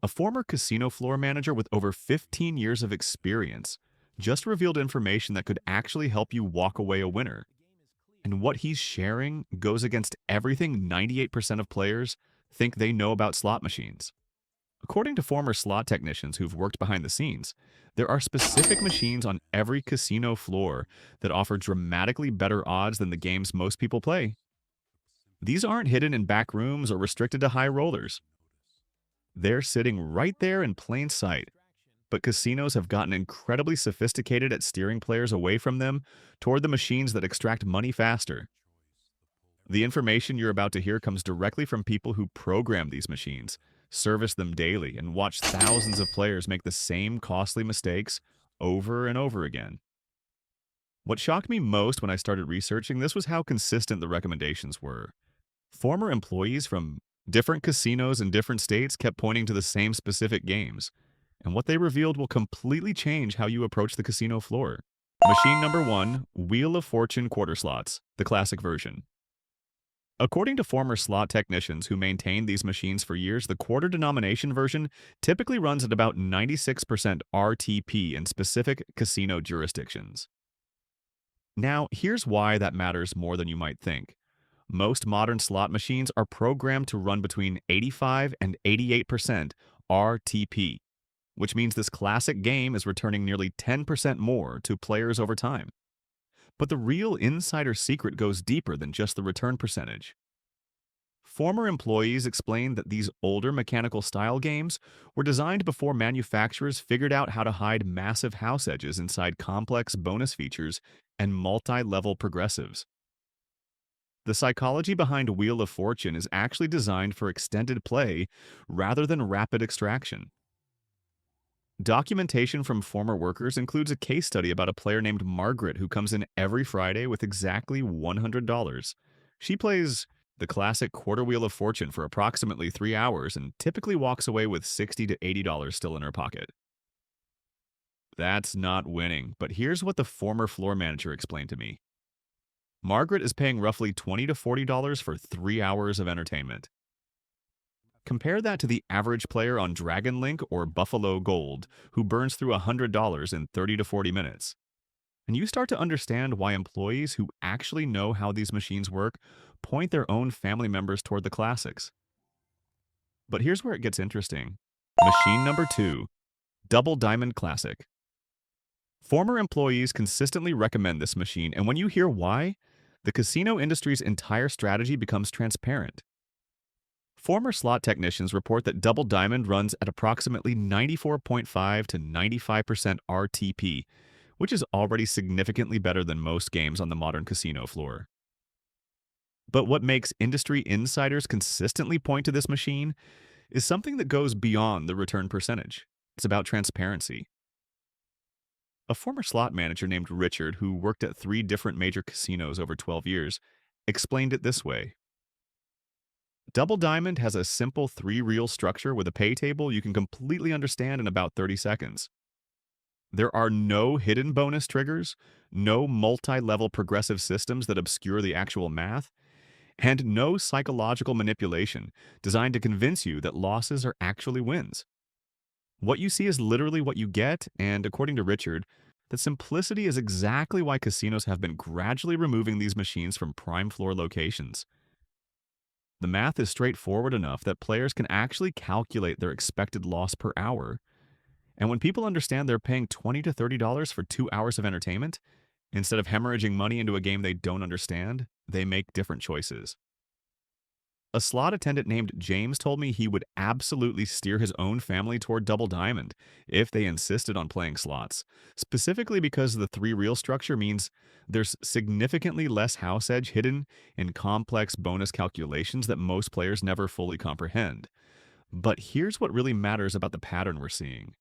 A former casino floor manager with over 15 years of experience just revealed information that could actually help you walk away a winner. And what he's sharing goes against everything 98% of players think they know about slot machines. According to former slot technicians who've worked behind the scenes, there are specific machines on every casino floor that offer dramatically better odds than the games most people play. These aren't hidden in back rooms or restricted to high rollers. They're sitting right there in plain sight. But casinos have gotten incredibly sophisticated at steering players away from them toward the machines that extract money faster. The information you're about to hear comes directly from people who program these machines, service them daily, and watch thousands of players make the same costly mistakes over and over again. What shocked me most when I started researching this was how consistent the recommendations were. Former employees from different casinos in different states kept pointing to the same specific games, and what they revealed will completely change how you approach the casino floor. Machine number one, Wheel of Fortune quarter slots, the classic version. According to former slot technicians who maintained these machines for years, the quarter denomination version typically runs at about 96% RTP in specific casino jurisdictions. Now, here's why that matters more than you might think. Most modern slot machines are programmed to run between 85 and 88% RTP, which means this classic game is returning nearly 10% more to players over time. But the real insider secret goes deeper than just the return percentage. Former employees explained that these older mechanical style games were designed before manufacturers figured out how to hide massive house edges inside complex bonus features and multi-level progressives. The psychology behind Wheel of Fortune is actually designed for extended play rather than rapid extraction. Documentation from former workers includes a case study about a player named Margaret who comes in every Friday with exactly $100. She plays the classic quarter Wheel of Fortune for approximately 3 hours and typically walks away with $60 to $80 still in her pocket. That's not winning, but here's what the former floor manager explained to me. Margaret is paying roughly $20 to $40 for 3 hours of entertainment. Compare that to the average player on Dragon Link or Buffalo Gold, who burns through $100 in 30 to 40 minutes. And you start to understand why employees who actually know how these machines work point their own family members toward the classics. But here's where it gets interesting. Machine number two, Double Diamond Classic. Former employees consistently recommend this machine, and when you hear why, the casino industry's entire strategy becomes transparent. Former slot technicians report that Double Diamond runs at approximately 94.5 to 95% RTP, which is already significantly better than most games on the modern casino floor. But what makes industry insiders consistently point to this machine is something that goes beyond the return percentage. It's about transparency. A former slot manager named Richard, who worked at 3 different major casinos over 12 years, explained it this way. Double Diamond has a simple 3 reel structure with a pay table you can completely understand in about 30 seconds. There are no hidden bonus triggers, no multi-level progressive systems that obscure the actual math, and no psychological manipulation designed to convince you that losses are actually wins. What you see is literally what you get, and according to Richard, that simplicity is exactly why casinos have been gradually removing these machines from prime floor locations. The math is straightforward enough that players can actually calculate their expected loss per hour. And when people understand they're paying $20 to $30 for 2 hours of entertainment, instead of hemorrhaging money into a game they don't understand, they make different choices. A slot attendant named James told me he would absolutely steer his own family toward Double Diamond if they insisted on playing slots, specifically because the 3 reel structure means there's significantly less house edge hidden in complex bonus calculations that most players never fully comprehend. But here's what really matters about the pattern we're seeing.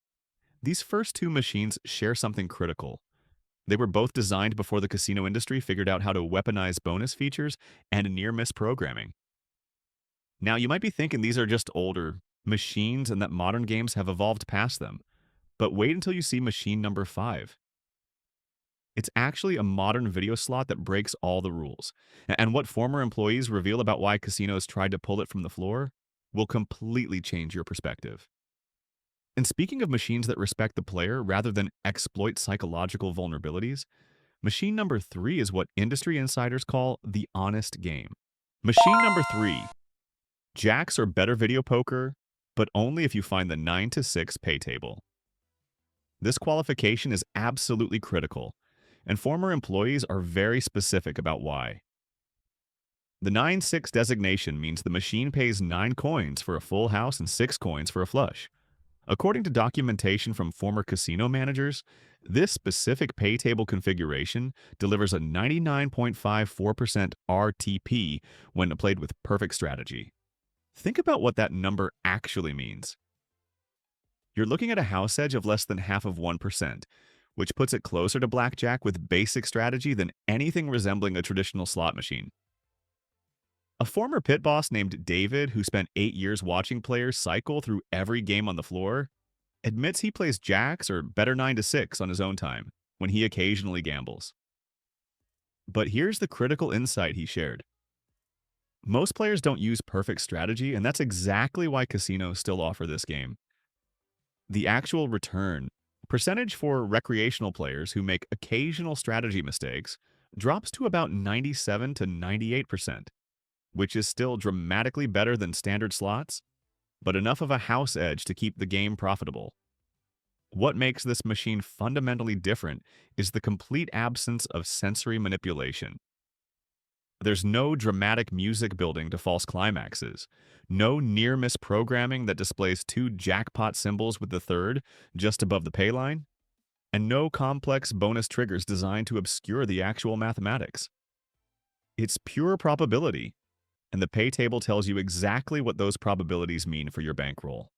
These first 2 machines share something critical. They were both designed before the casino industry figured out how to weaponize bonus features and near-miss programming. Now, you might be thinking these are just older machines and that modern games have evolved past them, but wait until you see machine number 5. It's actually a modern video slot that breaks all the rules, and what former employees reveal about why casinos tried to pull it from the floor will completely change your perspective. And speaking of machines that respect the player rather than exploit psychological vulnerabilities, machine number 3 is what industry insiders call the honest game. Machine number 3, jacks or better video poker, but only if you find the 9 to 6 pay table. This qualification is absolutely critical, and former employees are very specific about why. The 9-6 designation means the machine pays 9 coins for a full house and 6 coins for a flush. According to documentation from former casino managers, this specific pay table configuration delivers a 99.54% RTP when played with perfect strategy. Think about what that number actually means. You're looking at a house edge of less than half of 1%, which puts it closer to blackjack with basic strategy than anything resembling a traditional slot machine. A former pit boss named David, who spent 8 years watching players cycle through every game on the floor, admits he plays jacks or better 9 to 6 on his own time when he occasionally gambles. But here's the critical insight he shared. Most players don't use perfect strategy, and that's exactly why casinos still offer this game. The actual return percentage for recreational players who make occasional strategy mistakes drops to about 97 to 98%, which is still dramatically better than standard slots, but enough of a house edge to keep the game profitable. What makes this machine fundamentally different is the complete absence of sensory manipulation. There's no dramatic music building to false climaxes, no near-miss programming that displays 2 jackpot symbols with the third just above the pay line, and no complex bonus triggers designed to obscure the actual mathematics. It's pure probability, and the pay table tells you exactly what those probabilities mean for your bankroll.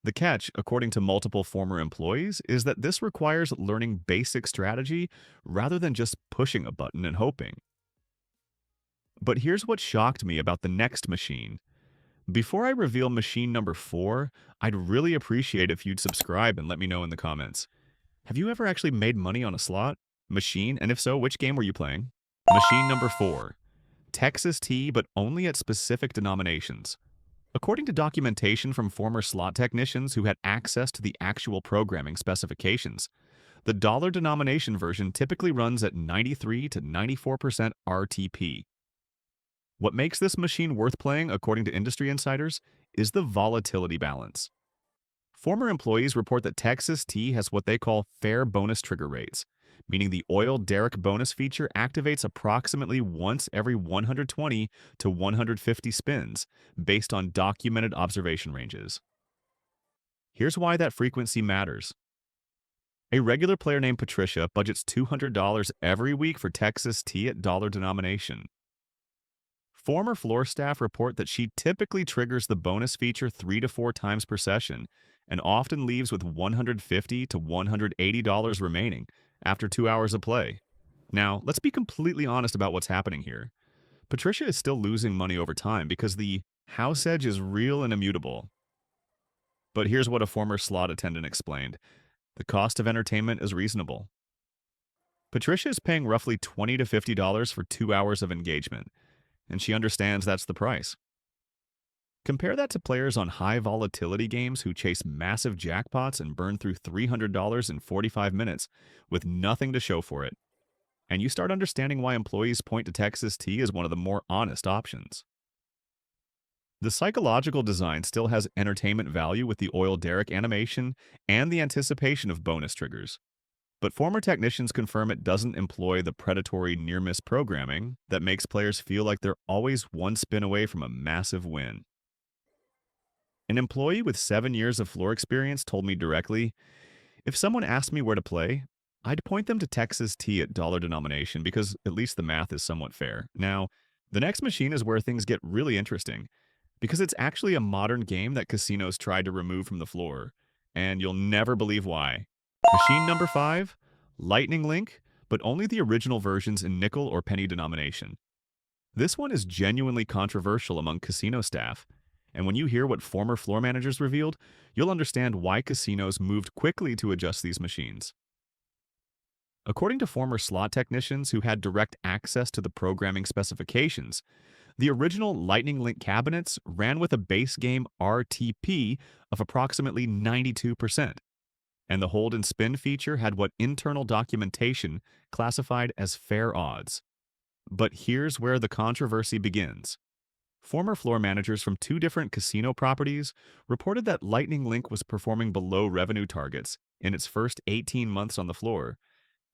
The catch, according to multiple former employees, is that this requires learning basic strategy rather than just pushing a button and hoping. But here's what shocked me about the next machine. Before I reveal machine number 4, I'd really appreciate if you'd subscribe and let me know in the comments. Have you ever actually made money on a slot machine? And if so, which game were you playing? Machine number 4. Texas T, but only at specific denominations. According to documentation from former slot technicians who had access to the actual programming specifications, the dollar denomination version typically runs at 93 to 94% RTP. What makes this machine worth playing, according to industry insiders, is the volatility balance. Former employees report that Texas T has what they call fair bonus trigger rates, meaning the oil derrick bonus feature activates approximately once every 120 to 150 spins, based on documented observation ranges. Here's why that frequency matters. A regular player named Patricia budgets $200 every week for Texas T at dollar denomination. Former floor staff report that she typically triggers the bonus feature 3 to 4 times per session and often leaves with $150 to $180 remaining after 2 hours of play. Now, let's be completely honest about what's happening here. Patricia is still losing money over time because the house edge is real and immutable. But here's what a former slot attendant explained. The cost of entertainment is reasonable. Patricia is paying roughly $20 to $50 for 2 hours of engagement, and she understands that's the price. Compare that to players on high volatility games who chase massive jackpots and burn through $300 in 45 minutes with nothing to show for it, and you start understanding why employees point to Texas T as one of the more honest options. The psychological design still has entertainment value with the oil derrick animation and the anticipation of bonus triggers, but former technicians confirm it doesn't employ the predatory near-miss programming that makes players feel like they're always one spin away from a massive win. An employee with 7 years of floor experience told me directly, if someone asked me where to play, I'd point them to Texas T at dollar denomination because at least the math is somewhat fair. Now, the next machine is where things get really interesting because it's actually a modern game that casinos tried to remove from the floor, and you'll never believe why. Machine number 5, Lightning Link, but only the original versions in nickel or penny denomination. This one is genuinely controversial among casino staff, and when you hear what former floor managers revealed, you'll understand why casinos moved quickly to adjust these machines. According to former slot technicians who had direct access to the programming specifications, The original Lightning Link cabinets ran with a base game RTP of approximately 92%, and the hold and spin feature had what internal documentation classified as fair odds. But here's where the controversy begins. Former floor managers from two different casino properties reported that Lightning Link was performing below revenue targets in its first 18 months on the floor,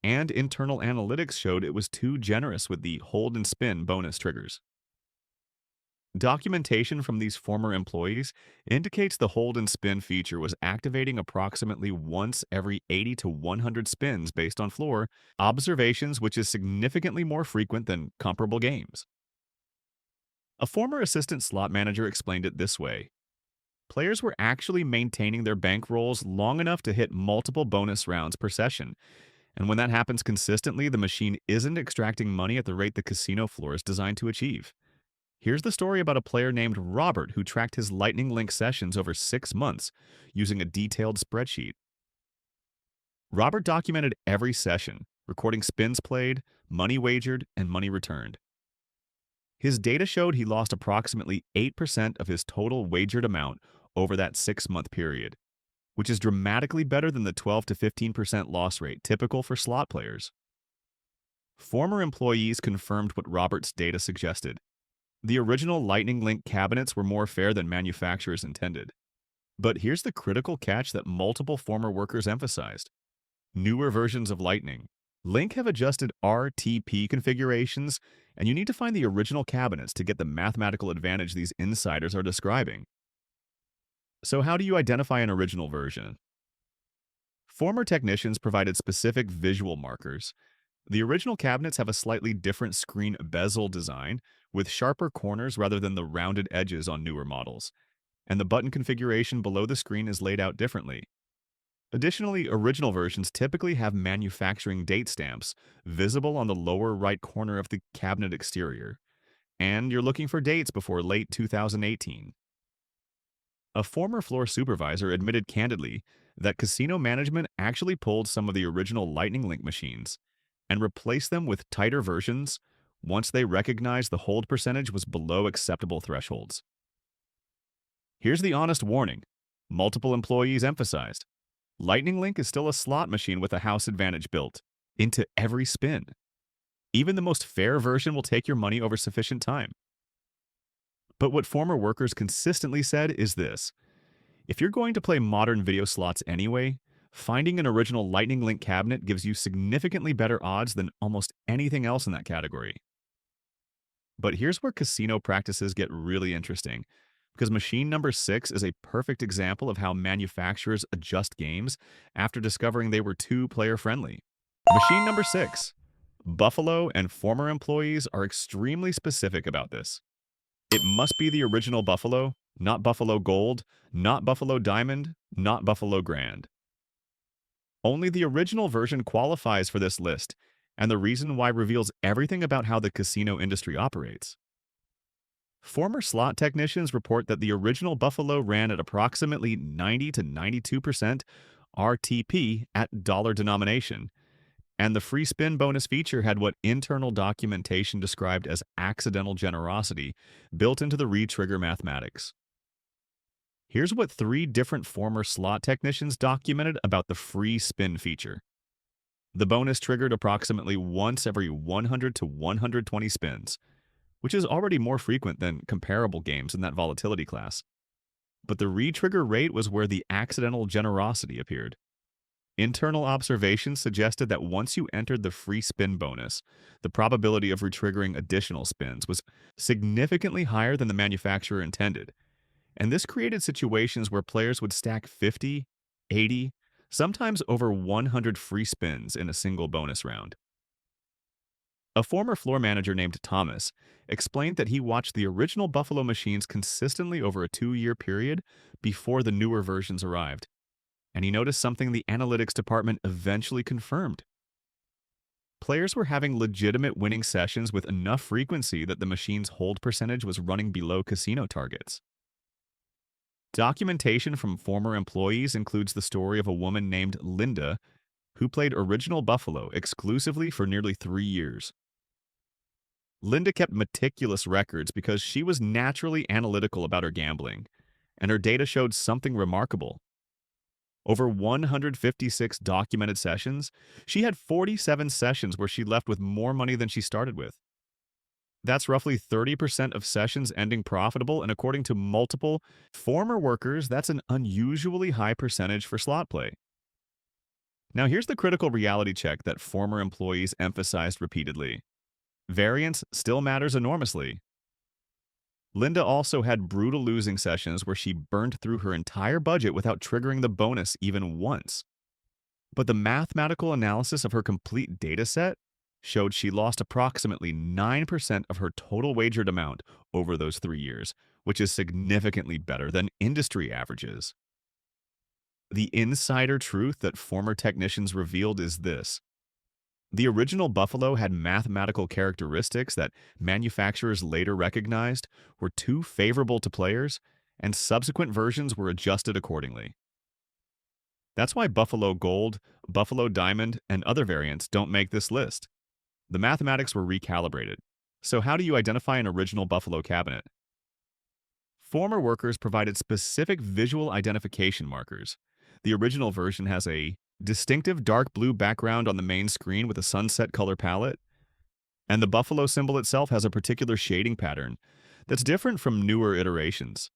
and internal analytics showed it was too generous with the hold and spin bonus triggers. Documentation from these former employees indicates the hold and spin feature was activating approximately once every 80 to 100 spins based on floor observations, which is significantly more frequent than comparable games. A former assistant slot manager explained it this way. Players were actually maintaining their bankrolls long enough to hit multiple bonus rounds per session, and when that happens consistently, the machine isn't extracting money at the rate the casino floor is designed to achieve. Here's the story about a player named Robert who tracked his Lightning Link sessions over 6 months using a detailed spreadsheet. Robert documented every session, recording spins played, money wagered, and money returned. His data showed he lost approximately 8% of his total wagered amount over that 6-month period, which is dramatically better than the 12 to 15% loss rate typical for slot players. Former employees confirmed what Robert's data suggested. The original Lightning Link cabinets were more fair than manufacturers intended. But here's the critical catch that multiple former workers emphasized. Newer versions of Lightning Link have adjusted RTP configurations, and you need to find the original cabinets to get the mathematical advantage these insiders are describing. So how do you identify an original version? Former technicians provided specific visual markers. The original cabinets have a slightly different screen bezel design, with sharper corners rather than the rounded edges on newer models, and the button configuration below the screen is laid out differently. Additionally, original versions typically have manufacturing date stamps visible on the lower right corner of the cabinet exterior, and you're looking for dates before late 2018. A former floor supervisor admitted candidly that casino management actually pulled some of the original Lightning Link machines and replaced them with tighter versions once they recognized the hold percentage was below acceptable thresholds. Here's the honest warning. Multiple employees emphasized. Lightning Link is still a slot machine with a house advantage built into every spin. Even the most fair version will take your money over sufficient time. But what former workers consistently said is this. If you're going to play modern video slots anyway, finding an original Lightning Link cabinet gives you significantly better odds than almost anything else in that category. But here's where casino practices get really interesting, because machine number 6 is a perfect example of how manufacturers adjust games after discovering they were too player-friendly. Machine number 6. Buffalo and former employees are extremely specific about this. It must be the original Buffalo, not Buffalo Gold, not Buffalo Diamond, not Buffalo Grand. Only the original version qualifies for this list, and the reason why reveals everything about how the casino industry operates. Former slot technicians report that the original Buffalo ran at approximately 90 to 92% RTP at dollar denomination, and the free spin bonus feature had what internal documentation described as accidental generosity built into the re-trigger mathematics. Here's what 3 different former slot technicians documented about the free spin feature. The bonus triggered approximately once every 100 to 120 spins, which is already more frequent than comparable games in that volatility class. But the re-trigger rate was where the accidental generosity appeared. Internal observations suggested that once you entered the free spin bonus, the probability of retriggering additional spins was significantly higher than the manufacturer intended, and this created situations where players would stack 50, 80, sometimes over 100 free spins in a single bonus round. A former floor manager named Thomas explained that he watched the original Buffalo machines consistently over a 2-year period before the newer versions arrived, and he noticed something the analytics department eventually confirmed. Players were having legitimate winning sessions with enough frequency that the machine's hold percentage was running below casino targets. Documentation from former employees includes the story of a woman named Linda who played original Buffalo exclusively for nearly 3 years. Linda kept meticulous records because she was naturally analytical about her gambling, and her data showed something remarkable. Over 156 documented sessions, she had 47 sessions where she left with more money than she started with. That's roughly 30% of sessions ending profitable, and according to multiple former workers, that's an unusually high percentage for slot play. Now, here's the critical reality check that former employees emphasized repeatedly: variance still matters enormously. Linda also had brutal losing sessions where she burned through her entire budget without triggering the bonus even once. But the mathematical analysis of her complete data set showed she lost approximately 9% of her total wagered amount over those 3 years, which is significantly better than industry averages. The insider truth that former technicians revealed is this: the original Buffalo had mathematical characteristics that manufacturers later recognized were too favorable to players, and subsequent versions were adjusted accordingly. That's why Buffalo Gold, Buffalo Diamond, and other variants don't make this list. The mathematics were recalibrated. So, how do you identify an original Buffalo cabinet? Former workers provided specific visual identification markers. The original version has a distinctive dark blue background on the main screen with a sunset color palette, and the buffalo symbol itself has a particular shading pattern that's different from newer iterations.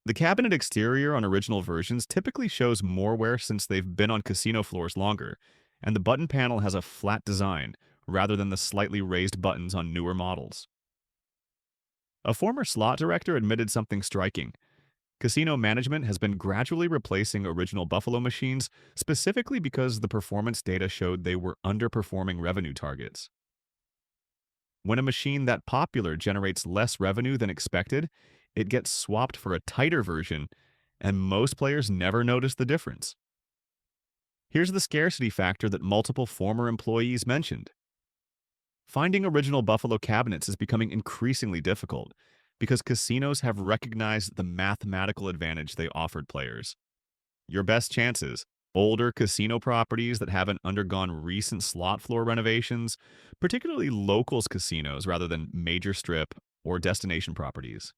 The cabinet exterior on original versions typically shows more wear since they've been on casino floors longer, and the button panel has a flat design rather than the slightly raised buttons on newer models. A former slot director admitted something striking. Casino management has been gradually replacing original Buffalo machines specifically because the performance data showed they were underperforming revenue targets. When a machine that popular generates less revenue than expected, it gets swapped for a tighter version, and most players never notice the difference. Here's the scarcity factor that multiple former employees mentioned. Finding original Buffalo cabinets is becoming increasingly difficult because casinos have recognized the mathematical advantage they offered players. Your best chances: older casino properties that haven't undergone recent slot floor renovations, particularly locals casinos rather than major strip or destination properties.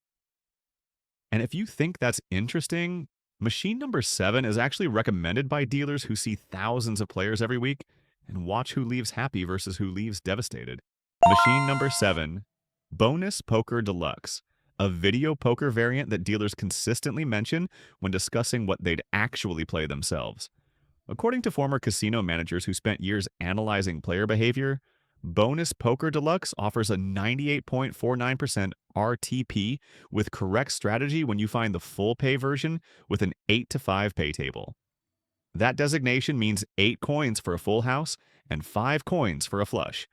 And if you think that's interesting, machine number 7 is actually recommended by dealers who see thousands of players every week and watch who leaves happy versus who leaves devastated. Machine number 7, Bonus Poker Deluxe, a video poker variant that dealers consistently mention when discussing what they'd actually play themselves. According to former casino managers who spent years analyzing player behavior, Bonus Poker Deluxe offers a 98.49% RTP with correct strategy when you find the full pay version with an 8 to 5 pay table. That designation means 8 coins for a full house and 5 coins for a flush.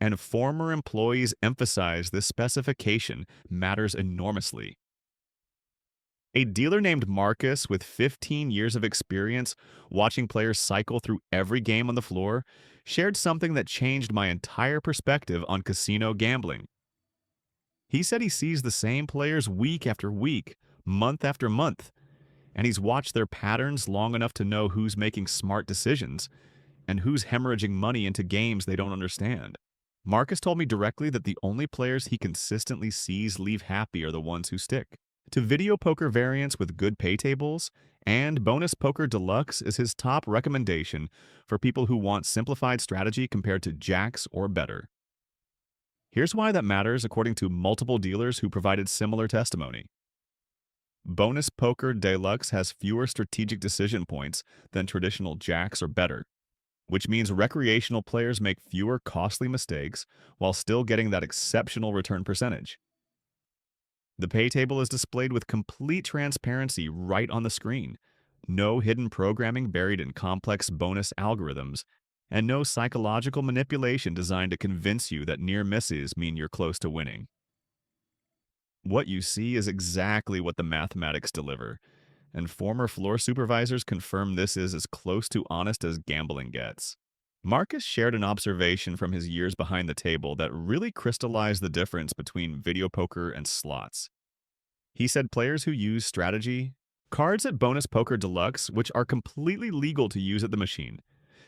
And former employees emphasize this specification matters enormously. A dealer named Marcus, with 15 years of experience watching players cycle through every game on the floor, shared something that changed my entire perspective on casino gambling. He said he sees the same players week after week, month after month, and he's watched their patterns long enough to know who's making smart decisions and who's hemorrhaging money into games they don't understand. Marcus told me directly that the only players he consistently sees leave happy are the ones who stick. To video poker variants with good pay tables, and Bonus Poker Deluxe is his top recommendation for people who want simplified strategy compared to jacks or better. Here's why that matters according to multiple dealers who provided similar testimony. Bonus Poker Deluxe has fewer strategic decision points than traditional jacks or better, which means recreational players make fewer costly mistakes while still getting that exceptional return percentage. The pay table is displayed with complete transparency right on the screen, no hidden programming buried in complex bonus algorithms, and no psychological manipulation designed to convince you that near misses mean you're close to winning. What you see is exactly what the mathematics deliver, and former floor supervisors confirm this is as close to honest as gambling gets. Marcus shared an observation from his years behind the table that really crystallized the difference between video poker and slots. He said players who use strategy, cards at Bonus Poker Deluxe, which are completely legal to use at the machine,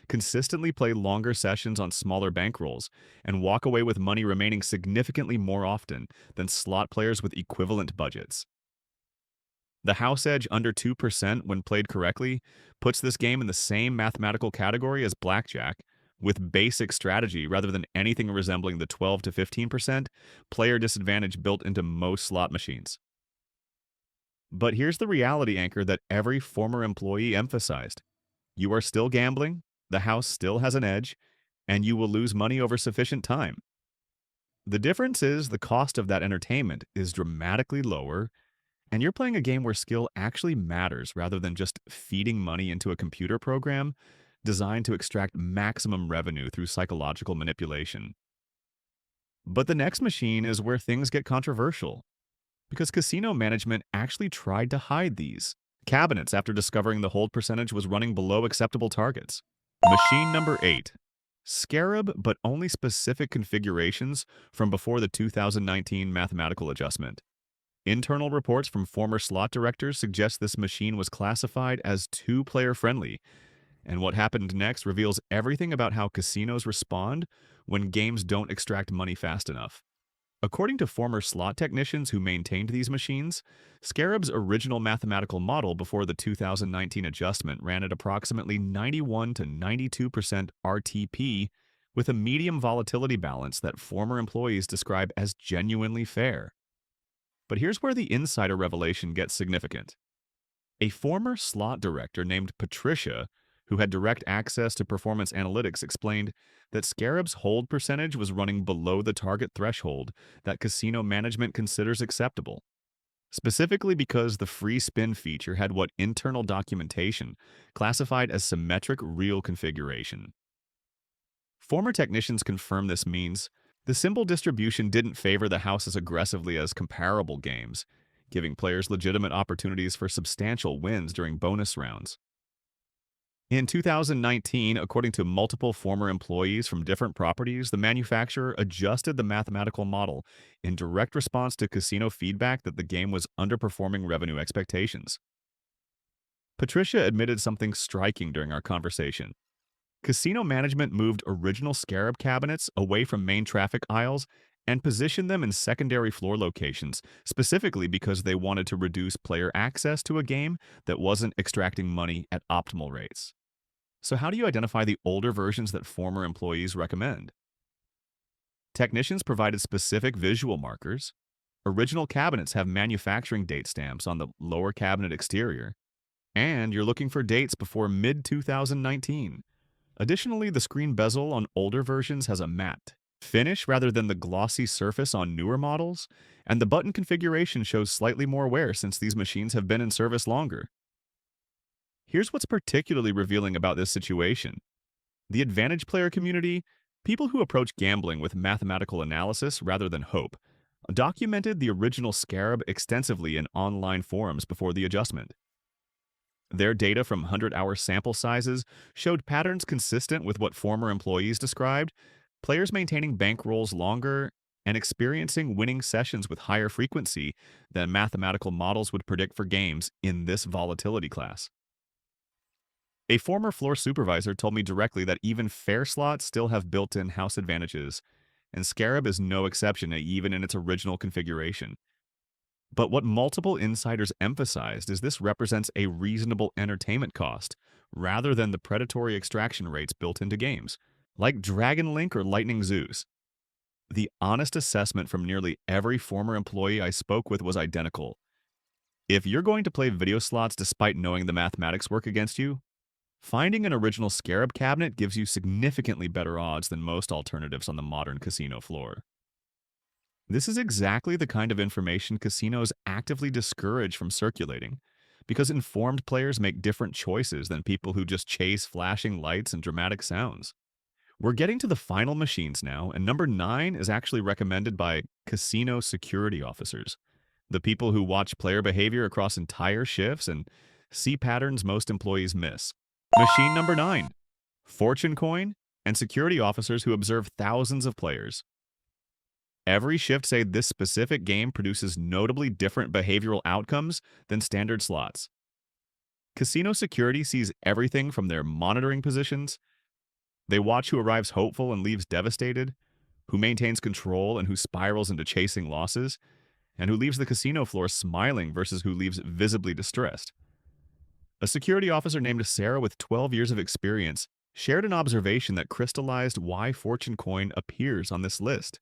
consistently play longer sessions on smaller bankrolls, and walk away with money remaining significantly more often than slot players with equivalent budgets. The house edge under 2% when played correctly puts this game in the same mathematical category as blackjack, with basic strategy rather than anything resembling the 12 to 15% player disadvantage built into most slot machines. But here's the reality anchor that every former employee emphasized: you are still gambling, the house still has an edge, and you will lose money over sufficient time. The difference is the cost of that entertainment is dramatically lower, and you're playing a game where skill actually matters rather than just feeding money into a computer program designed to extract maximum revenue through psychological manipulation. But the next machine is where things get controversial, because casino management actually tried to hide these cabinets after discovering the hold percentage was running below acceptable targets. Machine number 8. Scarab, but only specific configurations from before the 2019 mathematical adjustment. Internal reports from former slot directors suggest this machine was classified as two-player friendly, and what happened next reveals everything about how casinos respond when games don't extract money fast enough. According to former slot technicians who maintained these machines, Scarab's original mathematical model before the 2019 adjustment ran at approximately 91 to 92% RTP, with a medium volatility balance that former employees describe as genuinely fair. But here's where the insider revelation gets significant. A former slot director named Patricia, who had direct access to performance analytics, explained that Scarab's hold percentage was running below the target threshold that casino management considers acceptable, specifically because the free spin feature had what internal documentation classified as symmetric real configuration. Former technicians confirm this means the symbol distribution didn't favor the house as aggressively as comparable games, giving players legitimate opportunities for substantial wins during bonus rounds. In 2019, according to multiple former employees from different properties, the manufacturer adjusted the mathematical model in direct response to casino feedback that the game was underperforming revenue expectations. Patricia admitted something striking during our conversation. Casino management moved original Scarab cabinets away from main traffic aisles and positioned them in secondary floor locations, specifically because they wanted to reduce player access to a game that wasn't extracting money at optimal rates. So how do you identify the older versions that former employees recommend? Technicians provided specific visual markers. Original cabinets have manufacturing date stamps on the lower cabinet exterior, and you're looking for dates before mid-2019. Additionally, the screen bezel on older versions has a matte finish rather than the glossy surface on newer models, and the button configuration shows slightly more wear since these machines have been in service longer. Here's what's particularly revealing about this situation. The advantage player community, people who approach gambling with mathematical analysis rather than hope, documented the original Scarab extensively in online forums before the adjustment. Their data from 100-hour sample sizes showed patterns consistent with what former employees described: players maintaining bankrolls longer and experiencing winning sessions with higher frequency than mathematical models would predict for games in this volatility class. A former floor supervisor told me directly that even fair slots still have built-in house advantages, and Scarab is no exception even in its original configuration. But what multiple insiders emphasized is this represents a reasonable entertainment cost, rather than the predatory extraction rates built into games, like Dragon Link or Lightning Zeus. The honest assessment from nearly every former employee I spoke with was identical. If you're going to play video slots despite knowing the mathematics work against you, finding an original Scarab cabinet gives you significantly better odds than most alternatives on the modern casino floor. This is exactly the kind of information casinos actively discourage from circulating, because informed players make different choices than people who just chase flashing lights and dramatic sounds. We're getting to the final machines now, and number 9 is actually recommended by casino security officers, the people who watch player behavior across entire shifts and see patterns most employees miss. Machine number 9, Fortune Coin, and security officers who observe thousands of players. Every shift say this specific game produces notably different behavioral outcomes than standard slots. Casino security sees everything from their monitoring positions They watch who arrives hopeful and leaves devastated, who maintains control and who spirals into chasing losses, and who leaves the casino floor smiling versus who leaves visibly distressed. A security officer named Sarah with 12 years of experience shared an observation that crystallized why Fortune Coin appears on this list.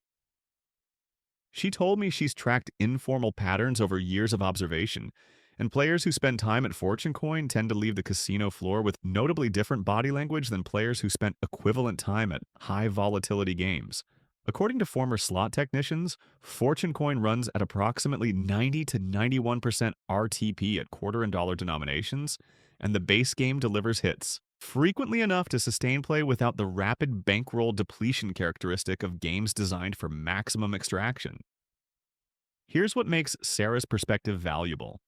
She told me she's tracked informal patterns over years of observation, and players who spend time at Fortune Coin tend to leave the casino floor with notably different body language than players who spent equivalent time at high volatility games. According to former slot technicians, Fortune Coin runs at approximately 90 to 91% RTP at quarter and dollar denominations, and the base game delivers hits, frequently enough to sustain play without the rapid bankroll depletion characteristic of games designed for maximum extraction. Here's what makes Sarah's perspective valuable.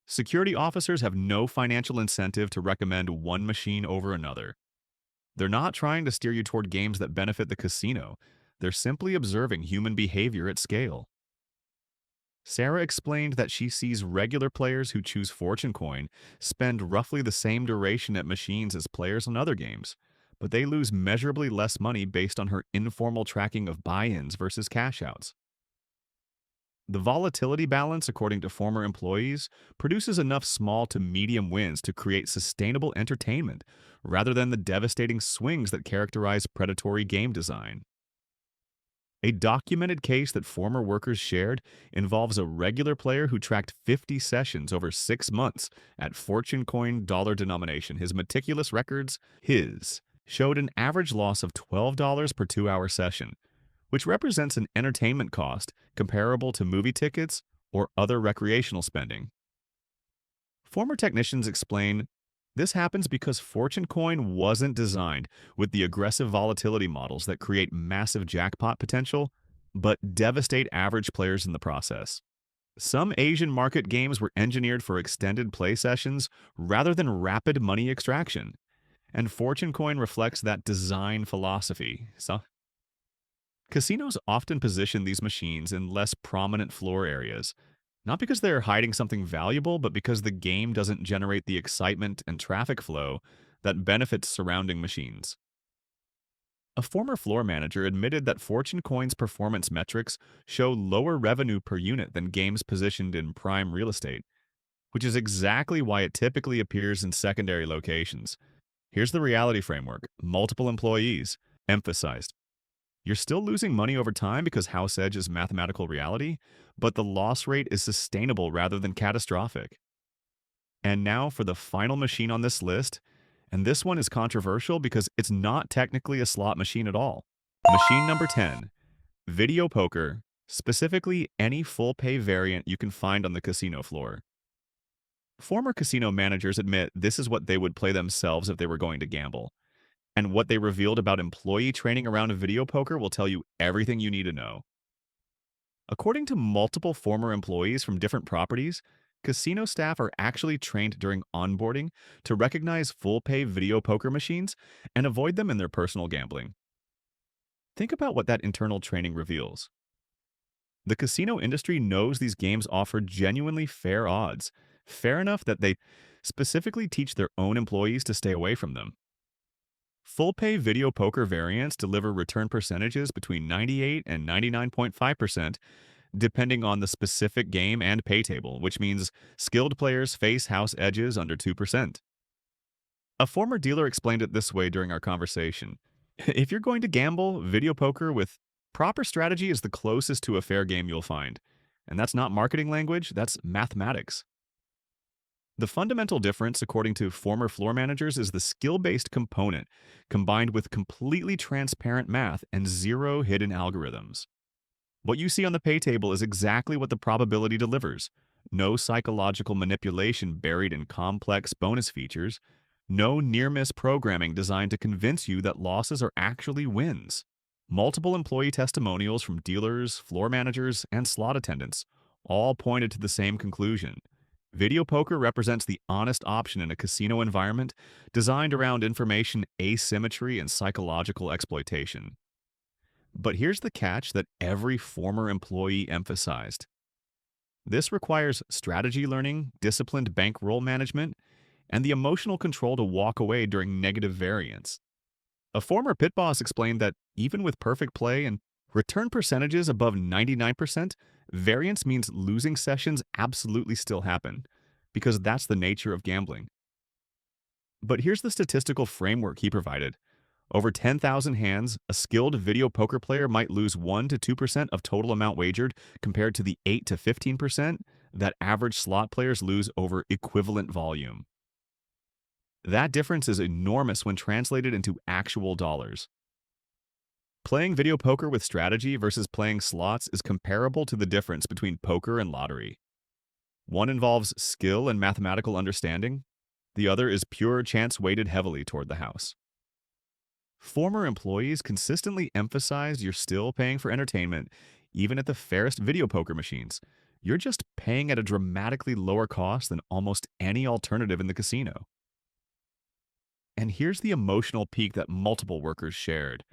Security officers have no financial incentive to recommend one machine over another. They're not trying to steer you toward games that benefit the casino. They're simply observing human behavior at scale. Sarah explained that she sees regular players who choose Fortune Coin spend roughly the same duration at machines as players on other games, but they lose measurably less money based on her informal tracking of buy-ins versus cash-outs. The volatility balance, according to former employees, produces enough small to medium wins to create sustainable entertainment, rather than the devastating swings that characterize predatory game design. A documented case that former workers shared involves a regular player who tracked 50 sessions over 6 months at Fortune Coin dollar denomination. His meticulous records, showed an average loss of $12 per 2-hour session, which represents an entertainment cost comparable to movie tickets or other recreational spending. Former technicians explain this happens because Fortune Coin wasn't designed with the aggressive volatility models that create massive jackpot potential, but devastate average players in the process. Some Asian market games were engineered for extended play sessions rather than rapid money extraction, and Fortune Coin reflects that design philosophy. Casinos often position these machines in less prominent floor areas, not because they're hiding something valuable, but because the game doesn't generate the excitement and traffic flow that benefits surrounding machines. A former floor manager admitted that Fortune Coin's performance metrics show lower revenue per unit than games positioned in prime real estate, which is exactly why it typically appears in secondary locations. Here's the reality framework: multiple employees, emphasized. You're still losing money over time because house edge is mathematical reality, but the loss rate is sustainable rather than catastrophic. And now for the final machine on this list, and this one is controversial because it's not technically a slot machine at all. Machine number 10, video poker, specifically any full pay variant you can find on the casino floor. Former casino managers admit this is what they would play themselves if they were going to gamble. And what they revealed about employee training around video poker will tell you everything you need to know. According to multiple former employees from different properties, casino staff are actually trained during onboarding to recognize full-pay video poker machines and avoid them in their personal gambling. Think about what that internal training reveals. The casino industry knows these games offer genuinely fair odds, fair enough that they specifically teach their own employees to stay away from them. Full-pay video poker variants deliver return percentages between 98 and 99.5%, depending on the specific game and pay table, which means skilled players face house edges under 2%. A former dealer explained it this way during our conversation. If you're going to gamble, video poker with proper strategy is the closest to a fair game you'll find. And that's not marketing language, that's mathematics. The fundamental difference, according to former floor managers, is the skill-based component, combined with completely transparent math and zero hidden algorithms. What you see on the pay table is exactly what the probability delivers. No psychological manipulation buried in complex bonus features. No near-miss programming designed to convince you that losses are actually wins. Multiple employee testimonials from dealers, floor managers, and slot attendants all pointed to the same conclusion. Video poker represents the honest option in a casino environment designed around information asymmetry and psychological exploitation. But here's the catch that every former employee emphasized. This requires strategy learning, disciplined bankroll management, and the emotional control to walk away during negative variance. A former pit boss explained that even with perfect play and return percentages above 99%, variance means losing sessions absolutely still happen, because that's the nature of gambling. But here's the statistical framework he provided. Over 10,000 hands, a skilled video poker player might lose 1 to 2% of total amount wagered compared to the 8 to 15% that average slot players lose over equivalent volume. That difference is enormous when translated into actual dollars. Playing video poker with strategy versus playing slots is comparable to the difference between poker and lottery. One involves skill and mathematical understanding, the other is pure chance weighted heavily toward the house. Former employees consistently emphasized you're still paying for entertainment, even at the fairest video poker machines. You're just paying at a dramatically lower cost than almost any alternative in the casino. And here's the emotional peak that multiple workers shared.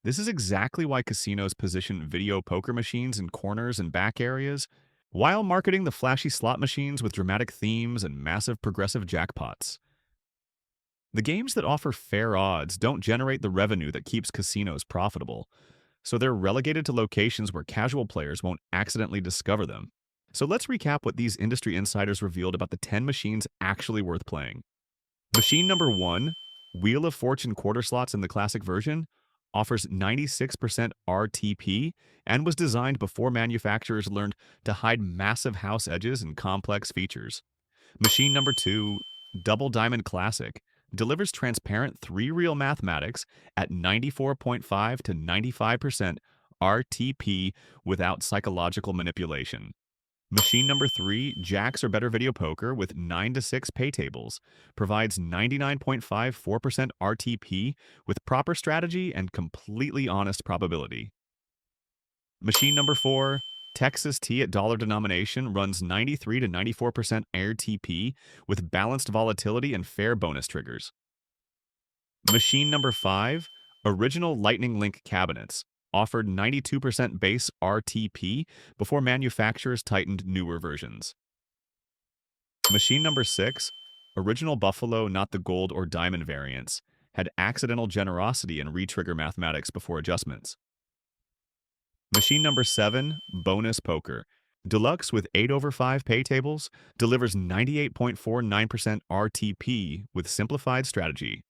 This is exactly why casinos position video poker machines in corners and back areas, while marketing the flashy slot machines with dramatic themes and massive progressive jackpots. The games that offer fair odds don't generate the revenue that keeps casinos profitable, so they're relegated to locations where casual players won't accidentally discover them. So let's recap what these industry insiders revealed about the 10 machines actually worth playing. Machine number 1, Wheel of Fortune quarter slots in the classic version, offers 96% RTP and was designed before manufacturers learned to hide massive house edges and complex features. Machine number 2, Double Diamond Classic, delivers transparent three-reel mathematics at 94.5 to 95% RTP without psychological manipulation. Machine number 3, Jacks or Better Video Poker with 9 to 6 pay tables, provides 99.54% RTP with proper strategy and completely honest probability. Machine number 4, Texas T at dollar denomination, runs 93 to 94% RTP with balanced volatility and fair bonus triggers. Machine number 5, Original Lightning Link Cabinets, offered 92% base RTP before manufacturers tightened newer versions. Machine number 6, Original Buffalo Not the Gold or Diamond variants, had accidental generosity and retrigger mathematics before adjustments. Machine number 7, Bonus Poker, Deluxe with 8 over 5 pay tables, delivers 98.49% RTP with simplified strategy.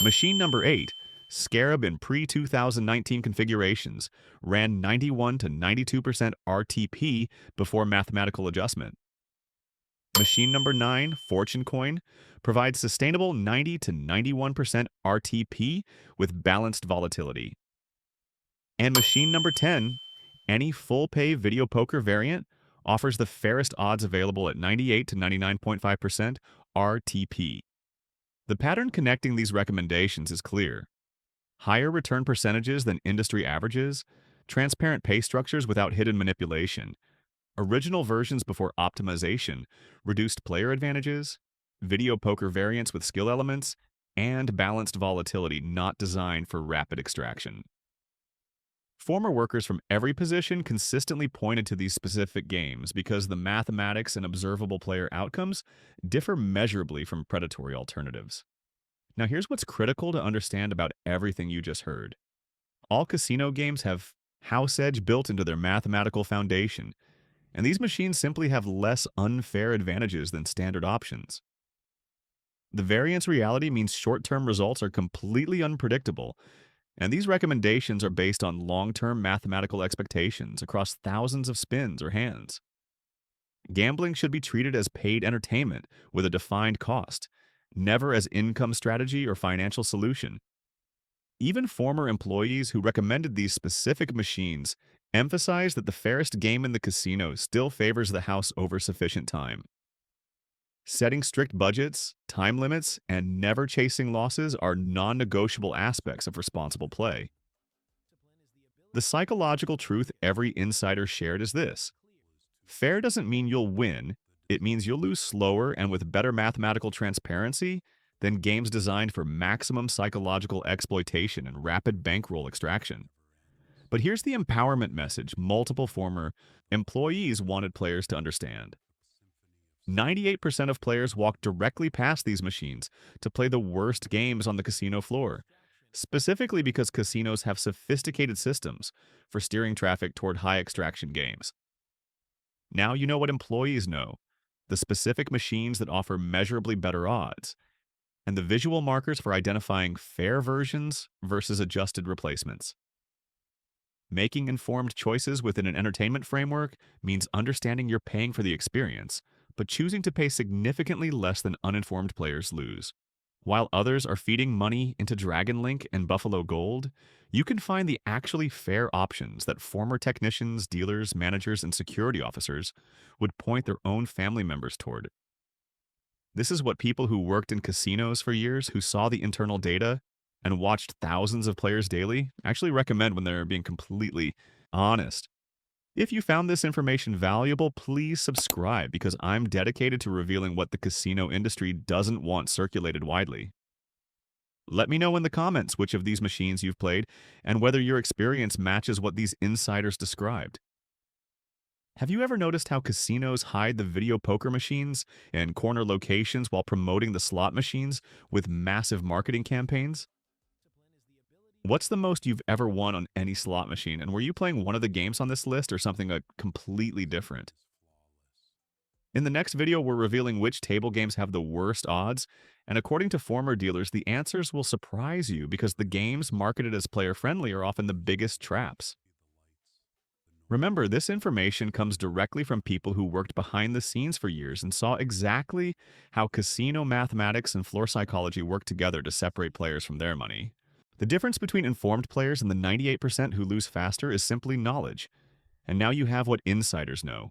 Machine number 8, Scarab in pre-2019 configurations, ran 91 to 92% RTP before mathematical adjustment. Machine number 9, Fortune Coin, provides sustainable 90 to 91% RTP with balanced volatility. And machine number 10, any full-pay video poker variant, offers the fairest odds available at 98 to 99.5% RTP. The pattern connecting these recommendations is clear. Higher return percentages than industry averages, transparent pay structures without hidden manipulation, original versions before optimization, reduced player advantages, video poker variants with skill elements, and balanced volatility not designed for rapid extraction. Former workers from every position consistently pointed to these specific games because the mathematics and observable player outcomes differ measurably from predatory alternatives. Now, here's what's critical to understand about everything you just heard. All casino games have house edge built into their mathematical foundation, and these machines simply have less unfair advantages than standard options. The variance reality means short-term results are completely unpredictable, and these recommendations are based on long-term mathematical expectations across thousands of spins or hands. Gambling should be treated as paid entertainment with a defined cost, never as income strategy or financial solution. Even former employees who recommended these specific machines emphasize that the fairest game in the casino still favors the house over sufficient time. Setting strict budgets, time limits, and never chasing losses are non-negotiable aspects of responsible play. The psychological truth every insider shared is this: fair doesn't mean you'll win, it means you'll lose slower and with better mathematical transparency than games designed for maximum psychological exploitation and rapid bankroll extraction. But here's the empowerment message multiple former employees wanted players to understand. 98% of players walk directly past these machines to play the worst games on the casino floor, specifically because casinos have sophisticated systems for steering traffic toward high extraction games. Now you know what employees know, the specific machines that offer measurably better odds, and the visual markers for identifying fair versions versus adjusted replacements. Making informed choices within an entertainment framework means understanding you're paying for the experience, but choosing to pay significantly less than uninformed players lose. While others are feeding money into Dragon Link and Buffalo Gold, you can find the actually fair options that former technicians, dealers, managers, and security officers would point their own family members toward. This is what people who worked in casinos for years, who saw the internal data and watched thousands of players daily, actually recommend when they're being completely honest. If you found this information valuable, please subscribe because I'm dedicated to revealing what the casino industry doesn't want circulated widely. Let me know in the comments which of these machines you've played and whether your experience matches what these insiders described. Have you ever noticed how casinos hide the video poker machines in corner locations while promoting the slot machines with massive marketing campaigns? What's the most you've ever won on any slot machine? And were you playing one of the games on this list or something completely different? In the next video, we're revealing which table games have the worst odds, and according to former dealers, the answers will surprise you because the games marketed as player-friendly are often the biggest traps. Remember, this information comes directly from people who worked behind the scenes for years and saw exactly how casino mathematics and floor psychology work together to separate players from their money. The difference between informed players and the 98% who lose faster is simply knowledge. And now you have what insiders know.